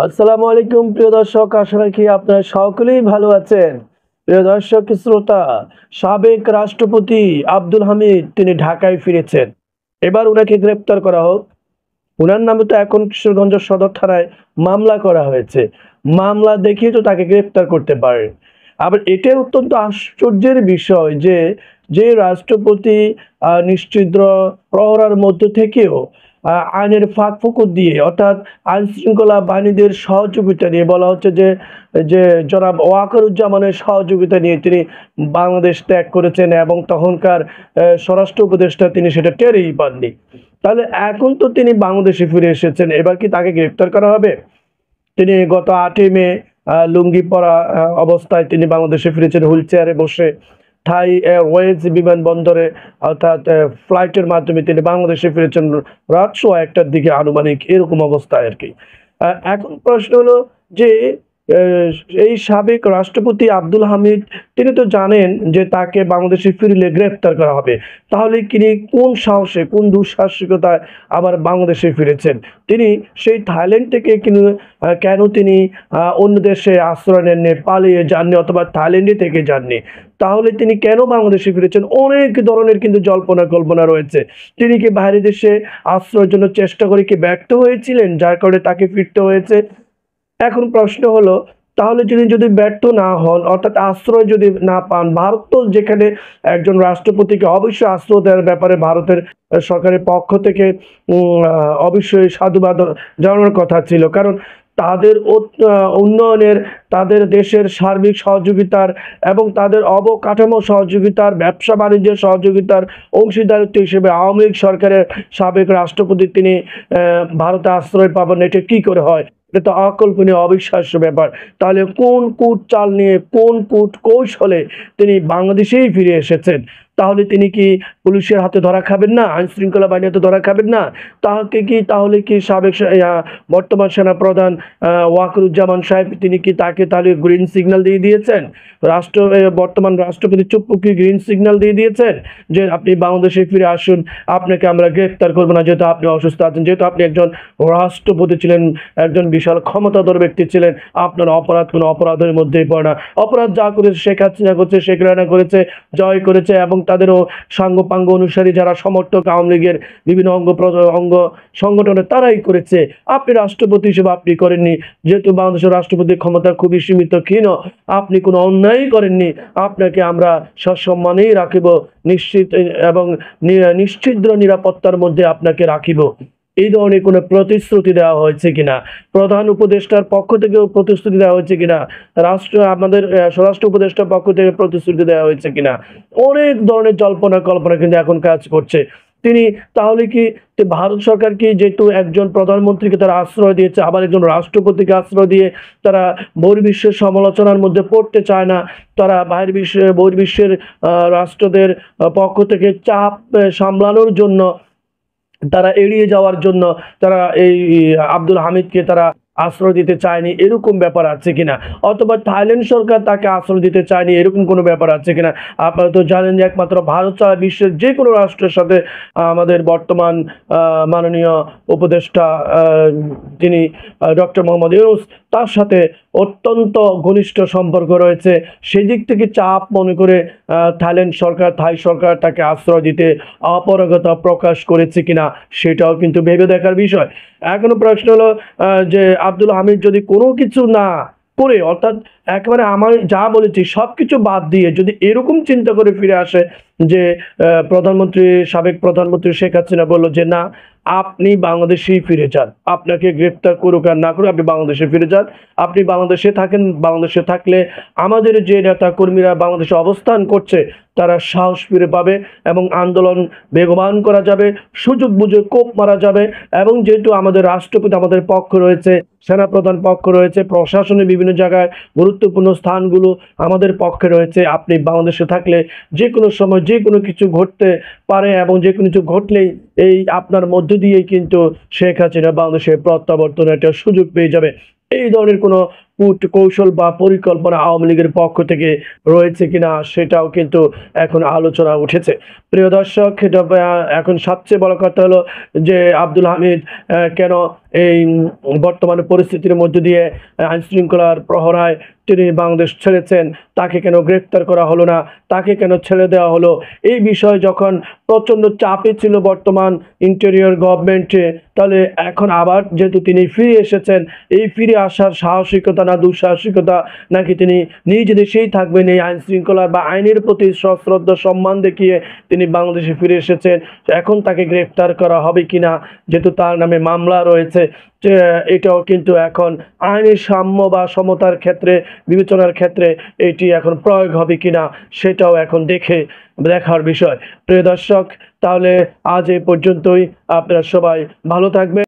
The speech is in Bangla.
আসসালামু আলাইকুম প্রিয় দর্শক, আশা রাখি আপনারা সকলেই ভালো আছেন। প্রিয় দর্শক শ্রোতা, সাবেক রাষ্ট্রপতি আব্দুল হামিদ তিনি ঢাকায় ফিরেছেন। এবার উনাকে গ্রেপ্তার করা হোক। উনার নামে তো এখন কিশোরগঞ্জ সদর থানায় মামলা করা হয়েছে। মামলা দেখিয়ে তো তাকে গ্রেপ্তার করতে পারে। আবার এটা অত্যন্ত আশ্চর্যের বিষয় যে যে রাষ্ট্রপতি নিশ্চিদ্র প্রহরার মধ্য থেকেও আইনের ফাঁকফোকর দিয়ে, অর্থাৎ আইন শৃঙ্খলা বাহিনীদের সহযোগিতা নিয়ে, বলা হচ্ছে যে যে জনাব ওয়াকারুজ্জামানের সহযোগিতা নিয়ে তিনি বাংলাদেশ ত্যাগ করেছেন এবং তখনকার স্বরাষ্ট্র উপদেষ্টা তিনি সেটা টেরই পাননি। তাহলে এখন তো তিনি বাংলাদেশে ফিরে এসেছেন, এবার কি তাকে গ্রেপ্তার করা হবে? তিনি গত 8ই মে লুঙ্গি পরা অবস্থায় তিনি বাংলাদেশে ফিরেছেন, হুইল চেয়ারে বসে। থাই এয়ারওয়েজ বিমানবন্দরে, অর্থাৎ ফ্লাইটের মাধ্যমে তিনি বাংলাদেশে ফিরেছেন রাত 1:15টার দিকে আনুমানিক, এরকম অবস্থায় আর কি। এখন প্রশ্ন হলো যে এই সাবেক রাষ্ট্রপতি আব্দুল হামিদ তিনি তো জানেন যে তাকে বাংলাদেশে ফিরলে গ্রেপ্তার করা হবে। তাহলে তিনি কোন সাহসে, কোন দুঃসাহসিকতায় আবার বাংলাদেশে ফিরেছেন? তিনি সেই থাইল্যান্ড থেকে কেন তিনি অন্য দেশে আশ্রয় নেননি, পালিয়ে যাননি অথবা থাইল্যান্ডে থেকে যাননি? তাহলে তিনি কেন বাংলাদেশে ফিরেছেন? অনেক ধরনের কিন্তু জল্পনা কল্পনা রয়েছে। তিনি কি বাইরে দেশে আশ্রয়ের জন্য চেষ্টা করে কি ব্যর্থ হয়েছিলেন, যার কারণে তাকে ফিরতে হয়েছে? এখন প্রশ্ন হলো, তাহলে তিনি যদি ব্যর্থ না হন, অর্থাৎ আশ্রয় যদি না পান, ভারত তো যেখানে একজন রাষ্ট্রপতিকে অবশ্যই আশ্রয় দেওয়ার ব্যাপারে ভারতের সরকারের পক্ষ থেকে অবশ্যই সাধুবাদ জানানোর কথা ছিল, কারণ তাদের উন্নয়নের, তাদের দেশের সার্বিক সহযোগিতার এবং তাদের অবকাঠামো সহযোগিতার, ব্যবসা বাণিজ্যের সহযোগিতার অংশীদারিত্ব হিসেবে আওয়ামী লীগ সরকারের সাবেক রাষ্ট্রপতি তিনি ভারতে আশ্রয় পাবেন, এটা কি করে হয়? এটা তো অকল্পনীয়, অবিশ্বাস্য ব্যাপার। তাহলে কোন কূট চাল নিয়ে, কোন কূট কৌশলে তিনি বাংলাদেশেই ফিরে এসেছেন? তাহলে তিনি কি পুলিশের হাতে ধরা খাবেন না? আইন শৃঙ্খলা বাহিনীর হাতে ধরা খাবেন না? তাহলে কি সাবেক বর্তমান সেনাপ্রধান ওয়াকারুজ্জামান সাহেব তিনি কি তাকে তাহলে গ্রিন সিগন্যাল দিয়ে দিয়েছেন? বর্তমান রাষ্ট্রপতি চুপ্পু কি গ্রিন সিগন্যাল দিয়ে দিয়েছেন যে আপনি বাংলাদেশে ফিরে আসুন, আপনাকে আমরা গ্রেপ্তার করবো না, যেহেতু আপনি অসুস্থ আছেন, যেহেতু আপনি একজন রাষ্ট্রপতি ছিলেন, একজন বিশাল ক্ষমতাধর ব্যক্তি ছিলেন, আপনার অপরাধ কোনো অপরাধের মধ্যেই পড়ে না। অপরাধ যা করেছে শেখ হাসিনা করেছে, শেখ রানা করেছে, জয় করেছে, এবং তাদেরও সাঙ্গপাঙ্গ অনুসারী যারা সমর্থক আওয়ামী লীগের বিভিন্ন অঙ্গ সংগঠনে, তারাই করেছে। আপনি রাষ্ট্রপতি হিসেবে আপনি করেননি, যেহেতু বাংলাদেশের রাষ্ট্রপতির ক্ষমতা খুবই সীমিত ক্ষীণ, আপনি কোনো অন্যায় করেননি, আপনাকে আমরা সসম্মানেই রাখিব, নিশ্চিত এবং নিশ্চিদ্র নিরাপত্তার মধ্যে আপনাকে রাখিব। এই ধরনের কোনো প্রতিশ্রুতি দেওয়া হয়েছে কিনা? প্রধান উপদেষ্টার পক্ষ থেকে প্রতিশ্রুতি দেওয়া হয়েছে কিনা? আমাদের স্বরাষ্ট্র উপদেষ্টার পক্ষ থেকে প্রতিশ্রুতি দেওয়া হয়েছে কিনা? অনেক ধরনের জল্পনা কল্পনা কিন্তু এখন কাজ করছে। তিনি তাহলে কি ভারত সরকার কি, যেহেতু একজন প্রধানমন্ত্রীকে তারা আশ্রয় দিয়েছে, আবার একজন রাষ্ট্রপতিকে আশ্রয় দিয়ে তারা বহির্বিশ্বের সমালোচনার মধ্যে পড়তে চায় না, তারা বহির্বিশ্বের রাষ্ট্রদের পক্ষ থেকে চাপ সামলানোর জন্য, তারা এড়িয়ে যাওয়ার জন্য তারা এই আব্দুল হামিদকে তারা আশ্রয় দিতে চায়নি, এরকম ব্যাপার আছে কিনা? অথবা থাইল্যান্ড সরকার তাকে আশ্রয় দিতে চায়নি, এরকম কোনো ব্যাপার আছে কিনা? আপনারা তো জানেন যে একমাত্র ভারত ছাড়া বিশ্বের যে কোনো রাষ্ট্রের সাথে আমাদের বর্তমান মাননীয় উপদেষ্টা যিনি ডক্টর মোহাম্মদ ইউনূস, তার সাথে অত্যন্ত ঘনিষ্ঠ সম্পর্ক রয়েছে। সেই দিক থেকে চাপ মনে করে থাই সরকার তাকে আশ্রয় দিতে অপারগতা প্রকাশ করেছে কিনা, সেটাও কিন্তু ভেবে দেখার বিষয়। এখনো প্রশ্ন হলো যে আব্দুল হামিদ যদি কোনো কিছু না করে, অর্থাৎ একেবারে আমার যা বলেছি সব কিছু বাদ দিয়ে যদি এরকম চিন্তা করে ফিরে আসে যে সাবেক প্রধানমন্ত্রী শেখ হাসিনা বলল যে না, আপনি বাংলাদেশেই ফিরে যান, আপনাকে গ্রেপ্তার করুক আর না করুক, আপনি বাংলাদেশে ফিরে যান, আপনি বাংলাদেশে থাকেন, বাংলাদেশে থাকলে আমাদের যে নেতা কর্মীরা বাংলাদেশে অবস্থান করছে তারা সাহস ফিরে পাবে এবং আন্দোলন বেগবান করা যাবে, সুযোগ বুঝে কোপ মারা যাবে। এবং যেহেতু আমাদের রাষ্ট্রপতি আমাদের পক্ষ রয়েছে, সেনাপ্রধান পক্ষ রয়েছে, প্রশাসনের বিভিন্ন জায়গায় গুরুত্বপূর্ণ স্থানগুলো আমাদের পক্ষে রয়েছে, আপনি বাংলাদেশে থাকলে যে কোনো সময় যে কোনো কিছু ঘটতে পারে, এবং যে কোনো কিছু ঘটলেই এই আপনার মধ্য দিয়েই কিন্তু শেখ হাসিনা বাংলাদেশের প্রত্যাবর্তনের একটা সুযোগ পেয়ে যাবে। এই ধরনের কোনো কূট কৌশল বা পরিকল্পনা আওয়ামী লীগের পক্ষ থেকে রয়েছে কিনা সেটাও কিন্তু এখন আলোচনা উঠেছে। প্রিয় দর্শক, এটা এখন সবচেয়ে বড় কথা হলো যে আব্দুল হামিদ কেন এই বর্তমান পরিস্থিতির মধ্য দিয়ে আইন শৃঙ্খলার প্রহরায় তিনি বাংলাদেশ ছেড়েছেন, তাকে কেন গ্রেফতার করা হলো না, তাকে কেন ছেড়ে দেওয়া হলো। এই বিষয়ে যখন প্রচণ্ড চাপে ছিল বর্তমান ইন্টেরিয়র গভর্নমেন্টে, তাহলে এখন আবার যেহেতু তিনি ফিরে এসেছেন, এই ফিরে আসার সাহসিকতা না দুঃসাহসিকতা, নাকি তিনি নিজ দেশেই থাকবেন, এই আইন শৃঙ্খলা বা আইনের প্রতি সশ্রদ্ধ সম্মান দেখিয়ে তিনি বাংলাদেশে ফিরে এসেছেন, এখন তাকে গ্রেফতার করা হবে কিনা, যেহেতু তার নামে মামলা রয়েছে, যে এটাও কিন্তু এখন আইনের সাম্য বা সমতার ক্ষেত্রে বিবেচনার ক্ষেত্রে এটি এখন প্রয়োগ হবে কিনা সেটাও এখন দেখার বিষয়। প্রিয় দর্শক, তাহলে আজ এই পর্যন্তই। আপনারা সবাই ভালো থাকবেন।